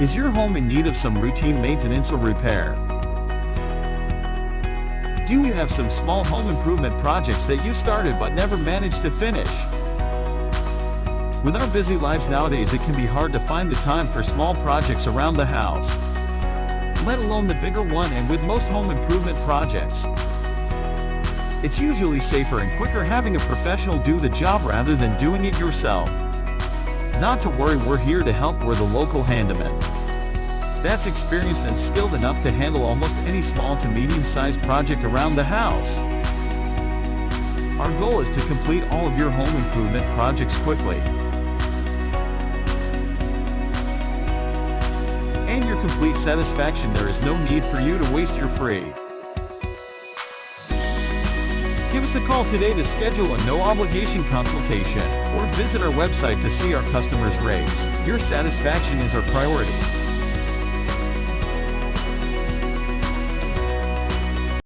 Is your home in need of some routine maintenance or repair? Do you have some small home improvement projects that you started but never managed to finish? With our busy lives nowadays, it can be hard to find the time for small projects around the house, let alone the bigger one. And with most home improvement projects, it's usually safer and quicker having a professional do the job rather than doing it yourself. Not to worry, we're here to help. We're the local handyman that's experienced and skilled enough to handle almost any small to medium-sized project around the house. Our goal is to complete all of your home improvement projects quickly and your complete satisfaction. There is no need for you to waste your free. Give us a call today to schedule a no-obligation consultation or visit our website to see our customers' rates. Your satisfaction is our priority.